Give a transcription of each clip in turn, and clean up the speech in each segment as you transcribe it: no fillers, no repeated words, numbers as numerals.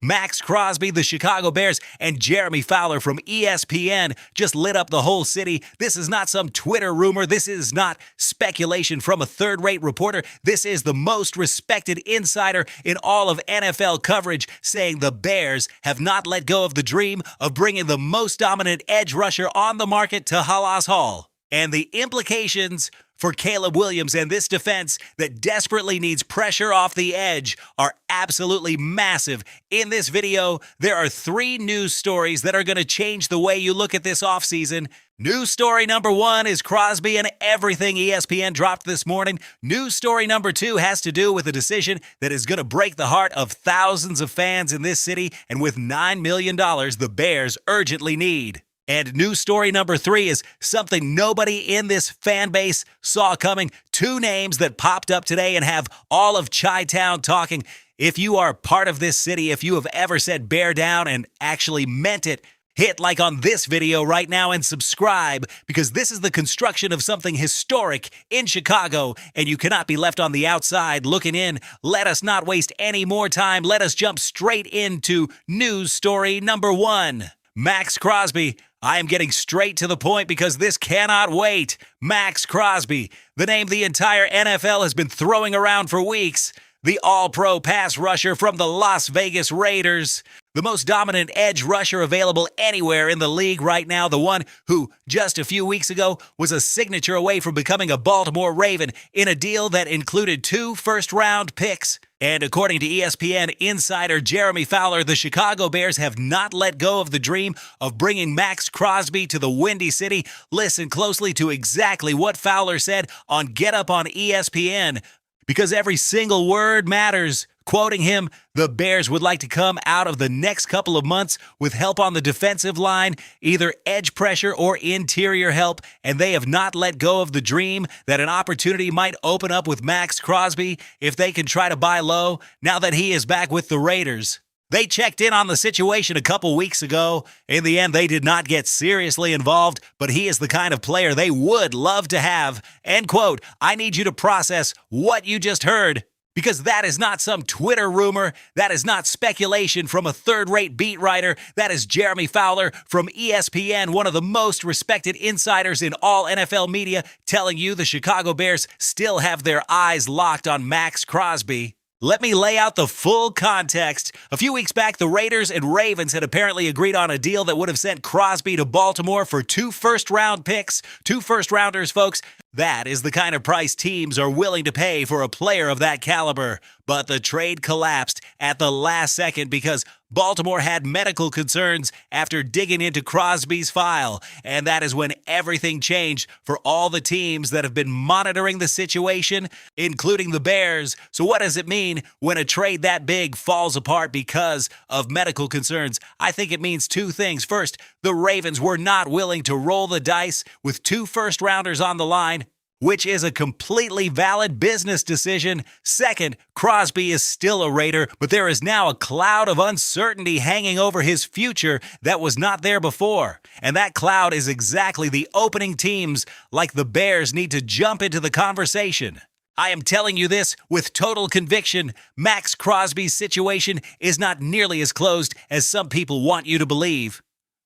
Max Crosby, the Chicago Bears, and Jeremy Fowler from ESPN just lit up the whole city. This is not some Twitter rumor. This is not speculation from a third-rate reporter. This is the most respected insider in all of NFL coverage saying the Bears have not let go of the dream of bringing the most dominant edge rusher on the market to Halas Hall. And the implications for Caleb Williams and this defense that desperately needs pressure off the edge are absolutely massive. In this video, there are 3 news stories that are going to change the way you look at this offseason. News story number 1 is Crosby and everything ESPN dropped this morning. News story number 2 has to do with a decision that is going to break the heart of thousands of fans in this city, and with $9 million the Bears urgently need. And news story number 3 is something nobody in this fan base saw coming. 2 names that popped up today and have all of Chi-Town talking. If you are part of this city, if you have ever said bear down and actually meant it, hit like on this video right now and subscribe, because this is the construction of something historic in Chicago, and you cannot be left on the outside looking in. Let us not waste any more time. Let us jump straight into news story number 1. Max Crosby. I am getting straight to the point because this cannot wait. Max Crosby, the name the entire NFL has been throwing around for weeks. The all-pro pass rusher from the Las Vegas Raiders. The most dominant edge rusher available anywhere in the league right now. The one who, just a few weeks ago, was a signature away from becoming a Baltimore Raven in a deal that included 2 first-round picks. And according to ESPN insider Jeremy Fowler, the Chicago Bears have not let go of the dream of bringing Max Crosby to the Windy City. Listen closely to exactly what Fowler said on Get Up on ESPN, because every single word matters. Quoting him, the Bears would like to come out of the next couple of months with help on the defensive line, either edge pressure or interior help, and they have not let go of the dream that an opportunity might open up with Max Crosby if they can try to buy low now that he is back with the Raiders. They checked in on the situation a couple weeks ago. In the end, they did not get seriously involved, but he is the kind of player they would love to have. End quote. I need you to process what you just heard, because that is not some Twitter rumor. That is not speculation from a third-rate beat writer. That is Jeremy Fowler from ESPN, one of the most respected insiders in all NFL media, telling you the Chicago Bears still have their eyes locked on Max Crosby. Let me lay out the full context. A few weeks back, the Raiders and Ravens had apparently agreed on a deal that would have sent Crosby to Baltimore for 2 first-round picks. 2 first-rounders, folks. That is the kind of price teams are willing to pay for a player of that caliber. But the trade collapsed at the last second because Baltimore had medical concerns after digging into Crosby's file. And that is when everything changed for all the teams that have been monitoring the situation, including the Bears. So what does it mean when a trade that big falls apart because of medical concerns? I think it means 2 things. First, the Ravens were not willing to roll the dice with 2 first-rounders on the line, which is a completely valid business decision. Second, Crosby is still a Raider, but there is now a cloud of uncertainty hanging over his future that was not there before. And that cloud is exactly the opening teams like the Bears need to jump into the conversation. I am telling you this with total conviction. Max Crosby's situation is not nearly as closed as some people want you to believe.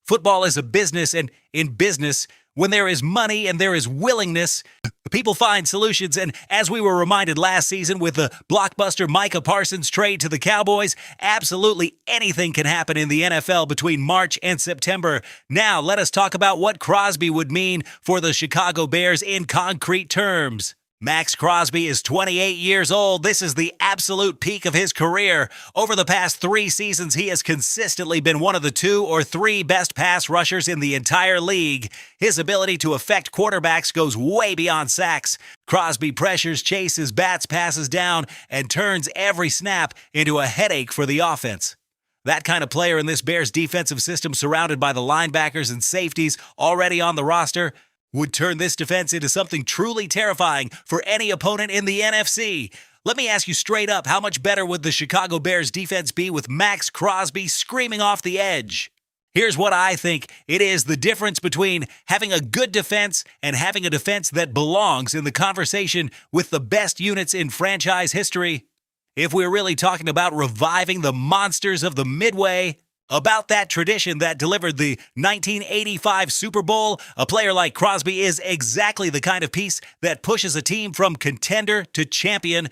Football is a business, and in business, when there is money and there is willingness, people find solutions. And as we were reminded last season with the blockbuster Micah Parsons trade to the Cowboys, absolutely anything can happen in the NFL between March and September. Now, let us talk about what Crosby would mean for the Chicago Bears in concrete terms. Max Crosby is 28 years old. This is the absolute peak of his career. Over the past 3 seasons, he has consistently been one of the 2 or 3 best pass rushers in the entire league. His ability to affect quarterbacks goes way beyond sacks. Crosby pressures, chases, bats passes down, and turns every snap into a headache for the offense. That kind of player in this Bears defensive system, surrounded by the linebackers and safeties already on the roster, would turn this defense into something truly terrifying for any opponent in the NFC. Let me ask you straight up, how much better would the Chicago Bears defense be with Max Crosby screaming off the edge? Here's what I think it is the difference between having a good defense and having a defense that belongs in the conversation with the best units in franchise history. If we're really talking about reviving the monsters of the Midway, about that tradition that delivered the 1985 Super Bowl, a player like Crosby is exactly the kind of piece that pushes a team from contender to champion.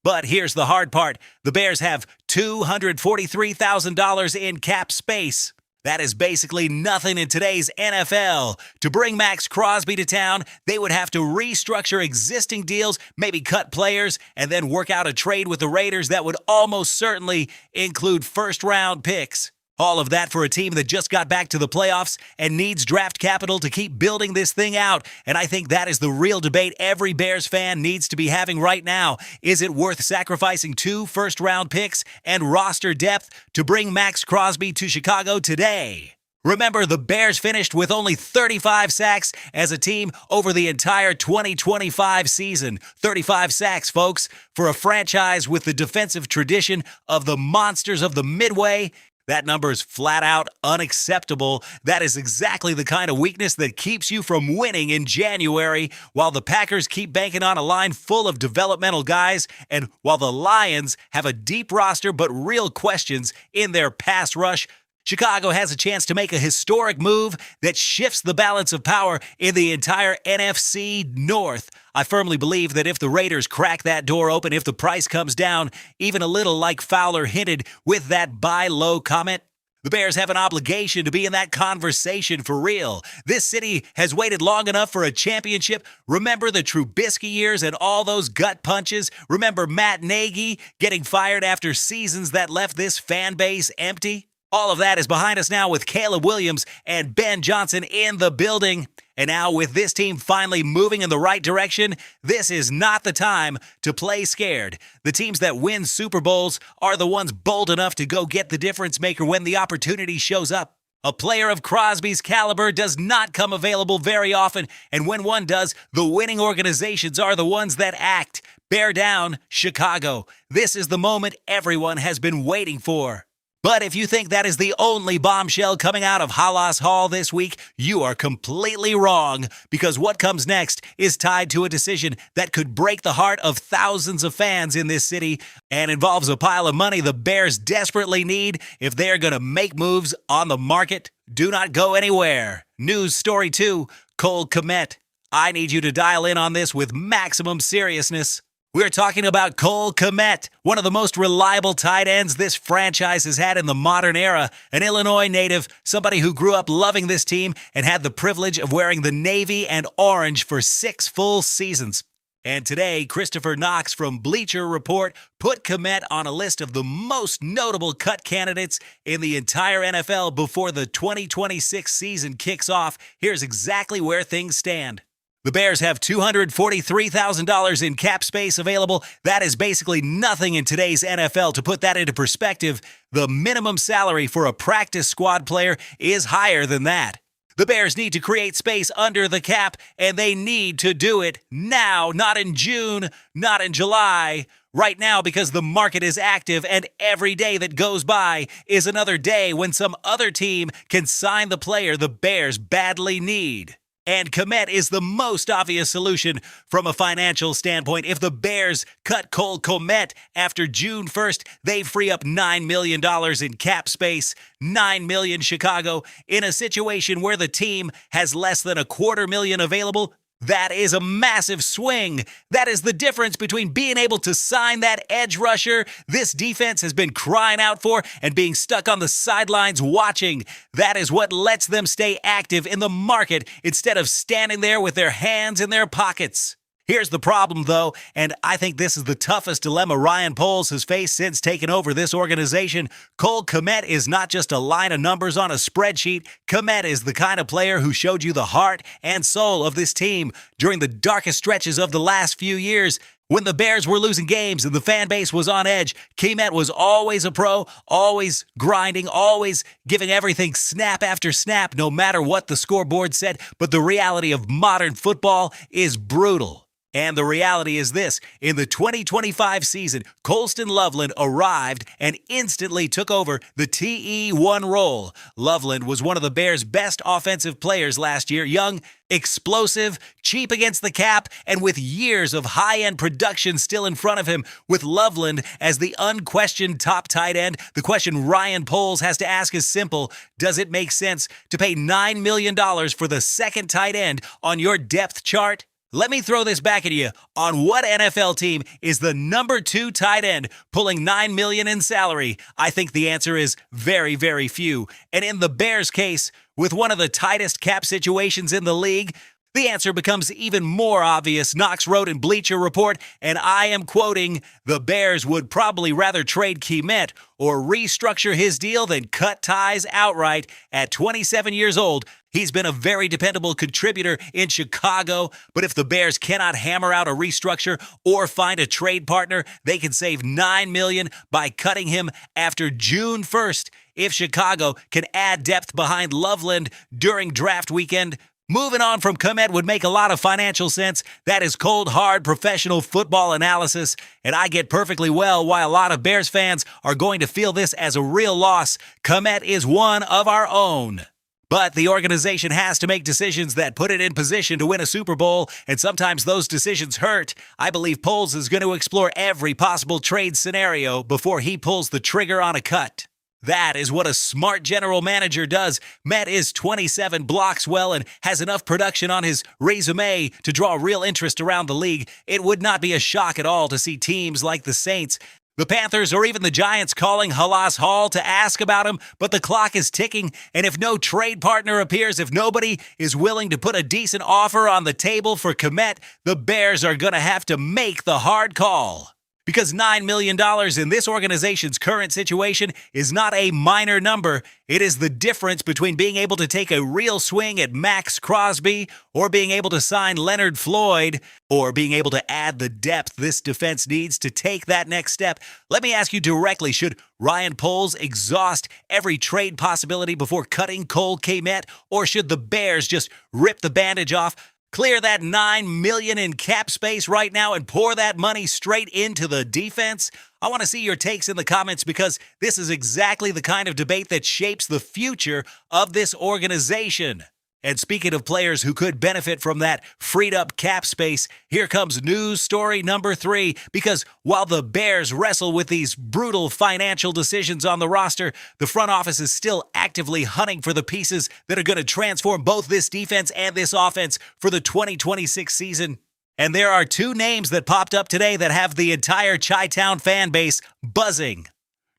But here's the hard part. The Bears have $243,000 in cap space. That is basically nothing in today's NFL. To bring Max Crosby to town, they would have to restructure existing deals, maybe cut players, and then work out a trade with the Raiders that would almost certainly include first-round picks. All of that for a team that just got back to the playoffs and needs draft capital to keep building this thing out. And I think that is the real debate every Bears fan needs to be having right now. Is it worth sacrificing 2 first-round picks and roster depth to bring Max Crosby to Chicago today? Remember, the Bears finished with only 35 sacks as a team over the entire 2025 season. 35 sacks, folks, for a franchise with the defensive tradition of the monsters of the Midway. That number is flat out unacceptable. That is exactly the kind of weakness that keeps you from winning in January, while the Packers keep banking on a line full of developmental guys, and while the Lions have a deep roster but real questions in their pass rush. Chicago has a chance to make a historic move that shifts the balance of power in the entire NFC North. I firmly believe that if the Raiders crack that door open, if the price comes down, even a little like Fowler hinted with that buy low comment, the Bears have an obligation to be in that conversation for real. This city has waited long enough for a championship. Remember the Trubisky years and all those gut punches? Remember Matt Nagy getting fired after seasons that left this fan base empty? All of that is behind us now with Caleb Williams and Ben Johnson in the building. And now with this team finally moving in the right direction, this is not the time to play scared. The teams that win Super Bowls are the ones bold enough to go get the difference maker when the opportunity shows up. A player of Crosby's caliber does not come available very often, and when one does, the winning organizations are the ones that act. Bear down, Chicago. This is the moment everyone has been waiting for. But if you think that is the only bombshell coming out of Halas Hall this week, you are completely wrong, because what comes next is tied to a decision that could break the heart of thousands of fans in this city and involves a pile of money the Bears desperately need if they're going to make moves on the market. Do not go anywhere. News story 2, Cole Kmet. I need you to dial in on this with maximum seriousness. We're talking about Cole Kmet, one of the most reliable tight ends this franchise has had in the modern era, an Illinois native, somebody who grew up loving this team and had the privilege of wearing the navy and orange for 6 full seasons. And today, Christopher Knox from Bleacher Report put Kmet on a list of the most notable cut candidates in the entire NFL before the 2026 season kicks off. Here's exactly where things stand. The Bears have $243,000 in cap space available. That is basically nothing in today's NFL. To put that into perspective, the minimum salary for a practice squad player is higher than that. The Bears need to create space under the cap, and they need to do it now, not in June, not in July. Right now, because the market is active, and every day that goes by is another day when some other team can sign the player the Bears badly need. And Kmet is the most obvious solution from a financial standpoint. If the Bears cut Cole Kmet after June 1st, they free up $9 million in cap space, $9 million Chicago, in a situation where the team has less than $250,000 available. That is a massive swing. That is the difference between being able to sign that edge rusher this defense has been crying out for and being stuck on the sidelines watching. That is what lets them stay active in the market instead of standing there with their hands in their pockets. Here's the problem, though, and I think this is the toughest dilemma Ryan Poles has faced since taking over this organization. Cole Kmet is not just a line of numbers on a spreadsheet. Kmet is the kind of player who showed you the heart and soul of this team during the darkest stretches of the last few years. When the Bears were losing games and the fan base was on edge, Kmet was always a pro, always grinding, always giving everything snap after snap, no matter what the scoreboard said. But the reality of modern football is brutal. And the reality is this. In the 2025 season, Colston Loveland arrived and instantly took over the TE1 role. Loveland was one of the Bears' best offensive players last year. Young, explosive, cheap against the cap, and with years of high-end production still in front of him. With Loveland as the unquestioned top tight end, the question Ryan Poles has to ask is simple. Does it make sense to pay $9 million for the second tight end on your depth chart? Let me throw this back at you. On what NFL team is the number 2 tight end pulling $9 million in salary? I think the answer is very, very few. And in the Bears' case, with one of the tightest cap situations in the league, the answer becomes even more obvious. Knox wrote in Bleacher Report, and I am quoting, the Bears would probably rather trade Kmet or restructure his deal than cut ties outright. At 27 years old, he's been a very dependable contributor in Chicago, but if the Bears cannot hammer out a restructure or find a trade partner, they can save $9 million by cutting him after June 1st. If Chicago can add depth behind Loveland during draft weekend, moving on from Kmet would make a lot of financial sense. That is cold, hard, professional football analysis, and I get perfectly well why a lot of Bears fans are going to feel this as a real loss. Kmet is one of our own. But the organization has to make decisions that put it in position to win a Super Bowl, and sometimes those decisions hurt. I believe Poles is going to explore every possible trade scenario before he pulls the trigger on a cut. That is what a smart general manager does. Kmet is 27, blocks well, and has enough production on his resume to draw real interest around the league. It would not be a shock at all to see teams like the Saints, the Panthers, or even the Giants calling Halas Hall to ask about him, but the clock is ticking, and if no trade partner appears, if nobody is willing to put a decent offer on the table for Kmet, the Bears are going to have to make the hard call. Because $9 million in this organization's current situation is not a minor number. It is the difference between being able to take a real swing at Max Crosby or being able to sign Leonard Floyd or being able to add the depth this defense needs to take that next step. Let me ask you directly, should Ryan Poles exhaust every trade possibility before cutting Cole Kmet, or should the Bears just rip the bandage off, clear that $9 million in cap space right now and pour that money straight into the defense? I want to see your takes in the comments because this is exactly the kind of debate that shapes the future of this organization. And speaking of players who could benefit from that freed up cap space, here comes news story number 3. Because while the Bears wrestle with these brutal financial decisions on the roster, the front office is still actively hunting for the pieces that are going to transform both this defense and this offense for the 2026 season. And there are 2 names that popped up today that have the entire Chi-Town fan base buzzing.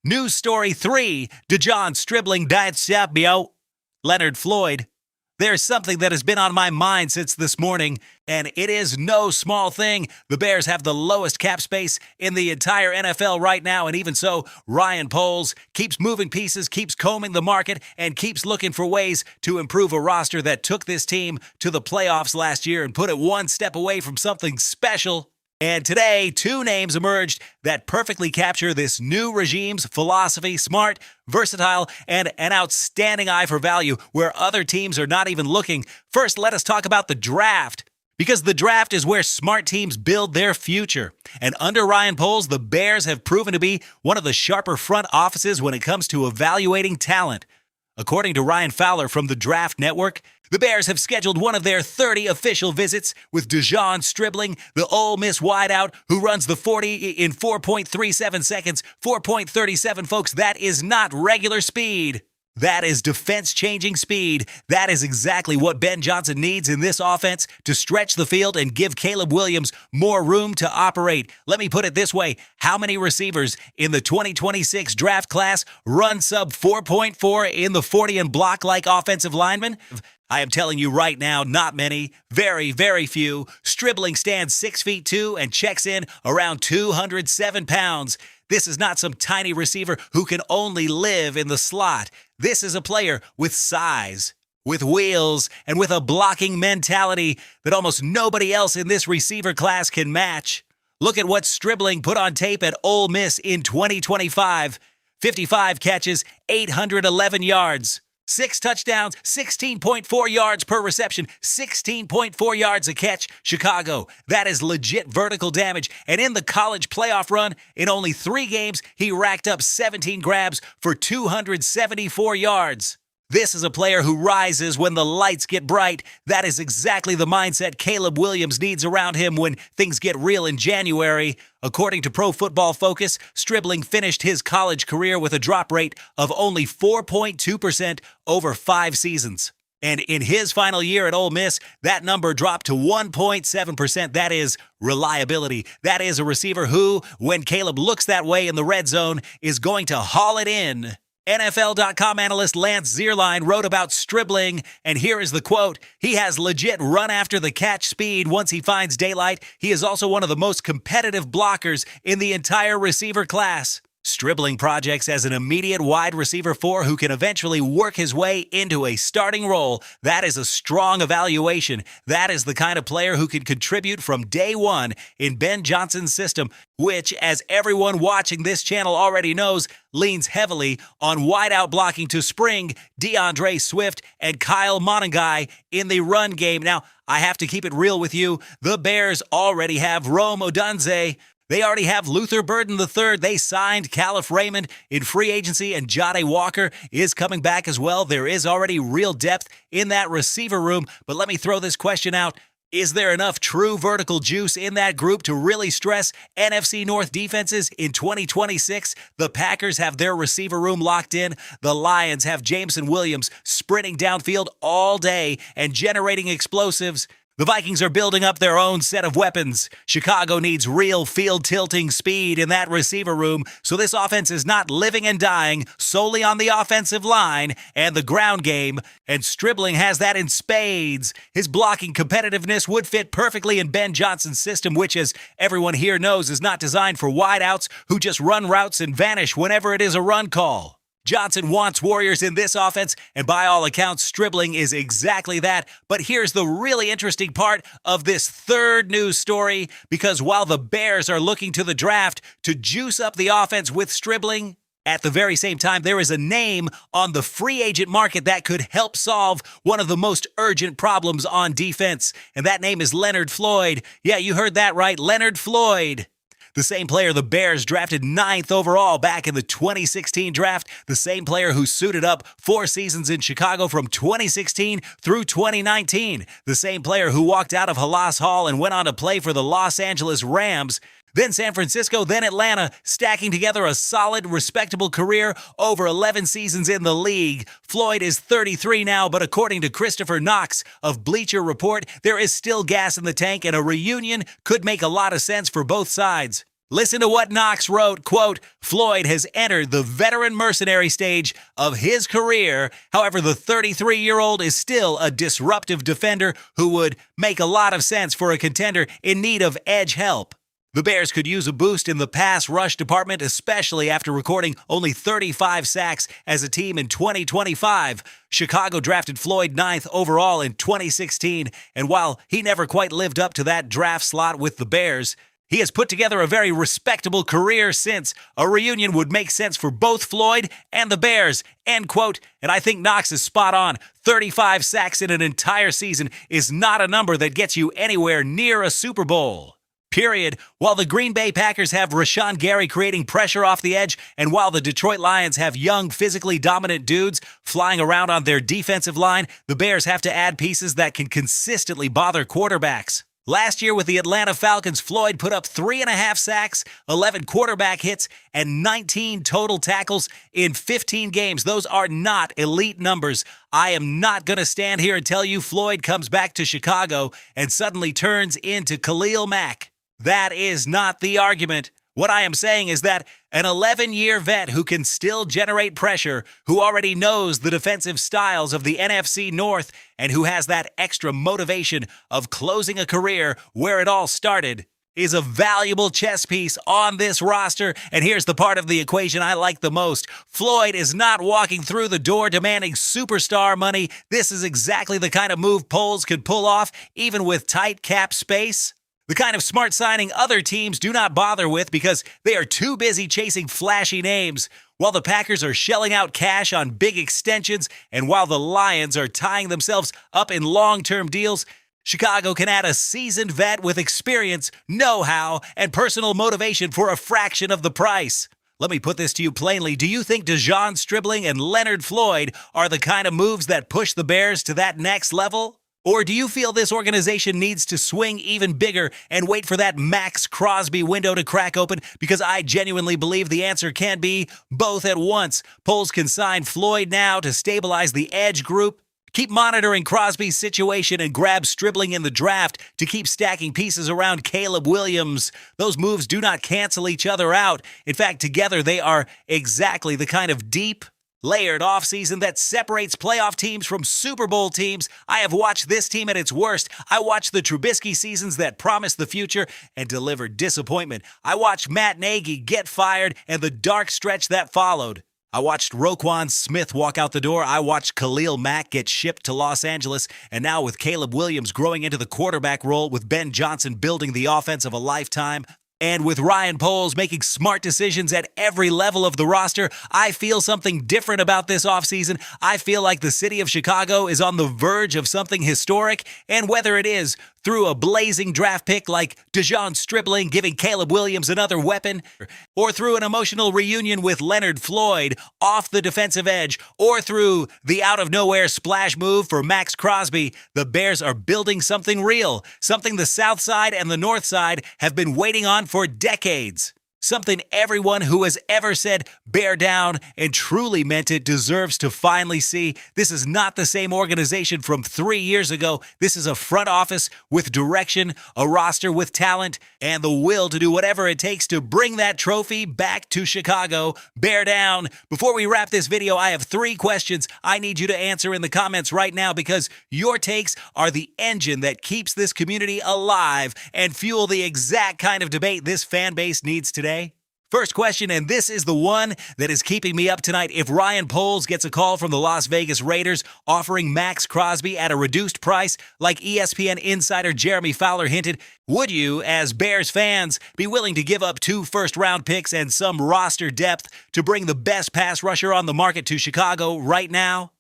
News story 3, DeJohn Stribling died Sabio, Leonard Floyd. There's something that has been on my mind since this morning, and it is no small thing. The Bears have the lowest cap space in the entire NFL right now, and even so, Ryan Poles keeps moving pieces, keeps combing the market, and keeps looking for ways to improve a roster that took this team to the playoffs last year and put it one step away from something special. And today, 2 names emerged that perfectly capture this new regime's philosophy: smart, versatile, and an outstanding eye for value where other teams are not even looking. First, let us talk about the draft. Because the draft is where smart teams build their future. And under Ryan Poles, the Bears have proven to be one of the sharper front offices when it comes to evaluating talent. According to Ryan Fowler from the Draft Network, the Bears have scheduled one of their 30 official visits with DeJohn Stribling, the Ole Miss wideout who runs the 40 in 4.37 seconds. 4.37, folks, that is not regular speed. That is defense-changing speed. That is exactly what Ben Johnson needs in this offense to stretch the field and give Caleb Williams more room to operate. Let me put it this way. How many receivers in the 2026 draft class run sub 4.4 in the 40 and block like offensive linemen? I am telling you right now, not many. Very, very few. Stribling stands 6'2" and checks in around 207 pounds. This is not some tiny receiver who can only live in the slot. This is a player with size, with wheels, and with a blocking mentality that almost nobody else in this receiver class can match. Look at what Stribling put on tape at Ole Miss in 2025. 55 catches, 811 yards. 6 touchdowns, 16.4 yards per reception, 16.4 yards a catch. Chicago, that is legit vertical damage. And in the college playoff run, in only 3 games, he racked up 17 grabs for 274 yards. This is a player who rises when the lights get bright. That is exactly the mindset Caleb Williams needs around him when things get real in January. According to Pro Football Focus, Stribling finished his college career with a drop rate of only 4.2% over 5 seasons. And in his final year at Ole Miss, that number dropped to 1.7%. That is reliability. That is a receiver who, when Caleb looks that way in the red zone, is going to haul it in. NFL.com analyst Lance Zierlein wrote about Stribling, and here is the quote. He has legit run-after-the-catch speed once he finds daylight. He is also one of the most competitive blockers in the entire receiver class. Stribling projects as an immediate wide receiver 4 who can eventually work his way into a starting role. That is a strong evaluation. That is the kind of player who can contribute from day one in Ben Johnson's system, which, as everyone watching this channel already knows, leans heavily on wideout blocking to spring DeAndre Swift and Kyle Monangai in the run game. Now, I have to keep it real with you. The Bears already have Rome Odunze. They already have Luther Burden III. They signed Calif Raymond in free agency, and Jade Walker is coming back as well. There is already real depth in that receiver room. But let me throw this question out. Is there enough true vertical juice in that group to really stress NFC North defenses in 2026? The Packers have their receiver room locked in. The Lions have Jameson Williams sprinting downfield all day and generating explosives. The Vikings are building up their own set of weapons. Chicago needs real field-tilting speed in that receiver room, so this offense is not living and dying solely on the offensive line and the ground game, and Stribling has that in spades. His blocking competitiveness would fit perfectly in Ben Johnson's system, which, as everyone here knows, is not designed for wideouts who just run routes and vanish whenever it is a run call. Johnson wants warriors in this offense, and by all accounts, Stribling is exactly that. But here's the really interesting part of this third news story, because while the Bears are looking to the draft to juice up the offense with Stribling, at the very same time, there is a name on the free agent market that could help solve one of the most urgent problems on defense, and that name is Leonard Floyd. Yeah, you heard that right, Leonard Floyd. The same player the Bears drafted 9th overall back in the 2016 draft, the same player who suited up 4 seasons in Chicago from 2016 through 2019, the same player who walked out of Halas Hall and went on to play for the Los Angeles Rams, then San Francisco, then Atlanta, stacking together a solid, respectable career over 11 seasons in the league. Floyd is 33 now, but according to Christopher Knox of Bleacher Report, there is still gas in the tank, and a reunion could make a lot of sense for both sides. Listen to what Knox wrote, quote, Floyd has entered the veteran mercenary stage of his career. However, the 33-year-old is still a disruptive defender who would make a lot of sense for a contender in need of edge help. The Bears could use a boost in the pass rush department, especially after recording only 35 sacks as a team in 2025. Chicago drafted Floyd 9th overall in 2016, and while he never quite lived up to that draft slot with the Bears, he has put together a very respectable career since. A reunion would make sense for both Floyd and the Bears, end quote. And I think Knox is spot on. 35 sacks in an entire season is not a number that gets you anywhere near a Super Bowl. Period. While the Green Bay Packers have Rashawn Gary creating pressure off the edge, and while the Detroit Lions have young, physically dominant dudes flying around on their defensive line, the Bears have to add pieces that can consistently bother quarterbacks. Last year with the Atlanta Falcons, Floyd put up 3.5 sacks, 11 quarterback hits, and 19 total tackles in 15 games. Those are not elite numbers. I am not going to stand here and tell you Floyd comes back to Chicago and suddenly turns into Khalil Mack. That is not the argument. What I am saying is that an 11-year vet who can still generate pressure, who already knows the defensive styles of the NFC North, and who has that extra motivation of closing a career where it all started, is a valuable chess piece on this roster. And here's the part of the equation I like the most. Floyd is not walking through the door demanding superstar money. This is exactly the kind of move Poles could pull off, even with tight cap space. The kind of smart signing other teams do not bother with because they are too busy chasing flashy names. While the Packers are shelling out cash on big extensions, and while the Lions are tying themselves up in long-term deals, Chicago can add a seasoned vet with experience, know-how, and personal motivation for a fraction of the price. Let me put this to you plainly. Do you think DeJon Stribling and Leonard Floyd are the kind of moves that push the Bears to that next level? Or do you feel this organization needs to swing even bigger and wait for that Max Crosby window to crack open? Because I genuinely believe the answer can be both at once. Polls can sign Floyd now to stabilize the edge group. Keep monitoring Crosby's situation and grab Stribling in the draft to keep stacking pieces around Caleb Williams. Those moves do not cancel each other out. In fact, together they are exactly the kind of deep, layered offseason that separates playoff teams from Super Bowl teams. I have watched this team at its worst. I watched the Trubisky seasons that promised the future and delivered disappointment. I watched Matt Nagy get fired and the dark stretch that followed. I watched Roquan Smith walk out the door. I watched Khalil Mack get shipped to Los Angeles. And now with Caleb Williams growing into the quarterback role, with Ben Johnson building the offense of a lifetime, and with Ryan Poles making smart decisions at every level of the roster, I feel something different about this offseason. I feel like the city of Chicago is on the verge of something historic, and whether it is through a blazing draft pick like DeJon Stribling giving Caleb Williams another weapon, or through an emotional reunion with Leonard Floyd off the defensive edge, or through the out-of-nowhere splash move for Max Crosby, the Bears are building something real, something the South Side and the North Side have been waiting on for decades. Something everyone who has ever said bear down and truly meant it deserves to finally see. This is not the same organization from 3 years ago. This is a front office with direction, a roster with talent, and the will to do whatever it takes to bring that trophy back to Chicago. Bear down. Before we wrap this video, I have 3 questions I need you to answer in the comments right now, because your takes are the engine that keeps this community alive and fuel the exact kind of debate this fan base needs today. First question, and this is the one that is keeping me up tonight. If Ryan Poles gets a call from the Las Vegas Raiders offering Max Crosby at a reduced price, like ESPN insider Jeremy Fowler hinted, would you, as Bears fans, be willing to give up 2 first-round picks and some roster depth to bring the best pass rusher on the market to Chicago right now?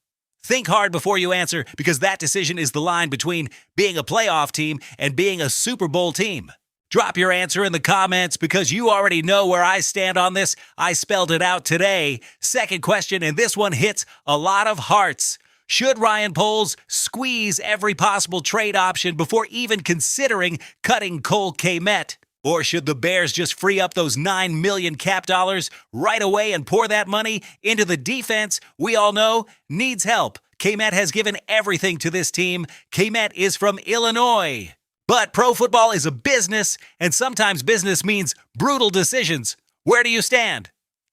Think hard before you answer, because that decision is the line between being a playoff team and being a Super Bowl team. Drop your answer in the comments, because you already know where I stand on this. I spelled it out today. Second question, and this one hits a lot of hearts. Should Ryan Poles squeeze every possible trade option before even considering cutting Cole Kmet? Or should the Bears just free up those $9 million cap dollars right away and pour that money into the defense we all know needs help? Kmet has given everything to this team. Kmet is from Illinois. But pro football is a business, and sometimes business means brutal decisions. Where do you stand?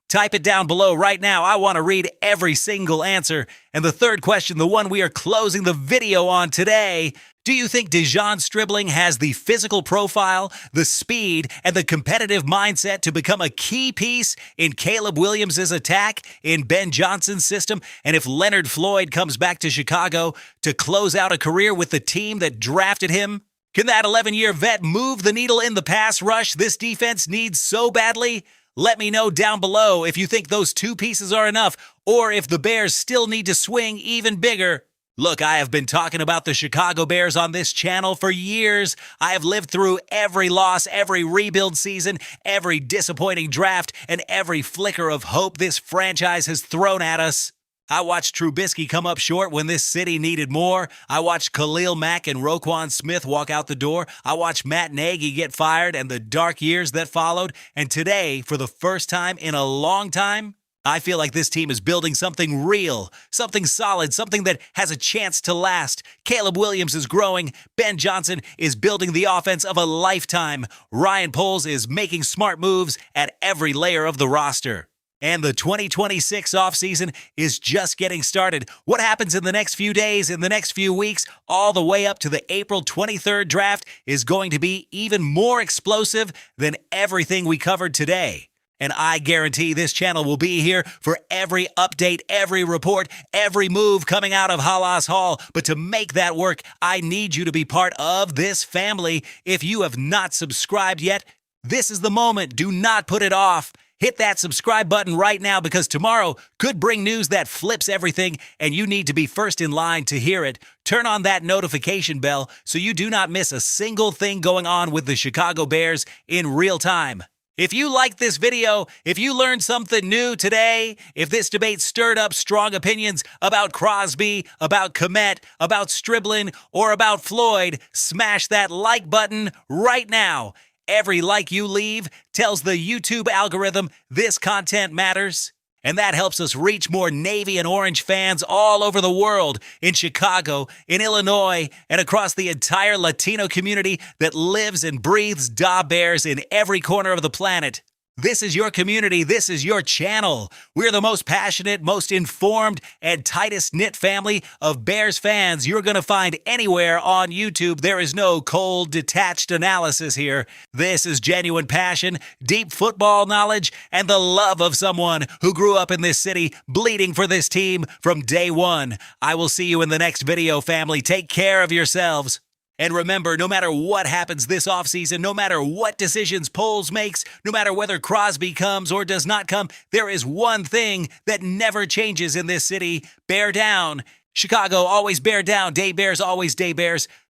Type it down below right now. I want to read every single answer. And the third question, the one we are closing the video on today, do you think DeJon Stribling has the physical profile, the speed, and the competitive mindset to become a key piece in Caleb Williams' attack in Ben Johnson's system? And if Leonard Floyd comes back to Chicago to close out a career with the team that drafted him, can that 11-year vet move the needle in the pass rush this defense needs so badly? Let me know down below if you think those 2 pieces are enough, or if the Bears still need to swing even bigger. Look, I have been talking about the Chicago Bears on this channel for years. I have lived through every loss, every rebuild season, every disappointing draft, and every flicker of hope this franchise has thrown at us. I watched Trubisky come up short when this city needed more. I watched Khalil Mack and Roquan Smith walk out the door. I watched Matt Nagy get fired and the dark years that followed. And today, for the first time in a long time, I feel like this team is building something real, something solid, something that has a chance to last. Caleb Williams is growing. Ben Johnson is building the offense of a lifetime. Ryan Poles is making smart moves at every layer of the roster. And the 2026 offseason is just getting started. What happens in the next few days, in the next few weeks, all the way up to the April 23rd draft is going to be even more explosive than everything we covered today. And I guarantee this channel will be here for every update, every report, every move coming out of Halas Hall. But to make that work, I need you to be part of this family. If you have not subscribed yet, this is the moment. Do not put it off. Hit that subscribe button right now because tomorrow could bring news that flips everything and you need to be first in line to hear it. Turn on that notification bell so you do not miss a single thing going on with the Chicago Bears in real time. If you liked this video, if you learned something new today, if this debate stirred up strong opinions about Crosby, about Kmet, about Striblin, or about Floyd, smash that like button right now. Every like you leave tells the YouTube algorithm this content matters. And that helps us reach more Navy and Orange fans all over the world, in Chicago, in Illinois, and across the entire Latino community that lives and breathes Da Bears in every corner of the planet. This is your community. This is your channel. We're the most passionate, most informed, and tightest knit family of Bears fans you're going to find anywhere on YouTube. There is no cold, detached analysis here. This is genuine passion, deep football knowledge, and the love of someone who grew up in this city, bleeding for this team from day one. I will see you in the next video, family. Take care of yourselves. And remember, no matter what happens this offseason, no matter what decisions Poles makes, no matter whether Crosby comes or does not come, there is one thing that never changes in this city. Bear down. Chicago, always bear down. Day Bears, always Day Bears.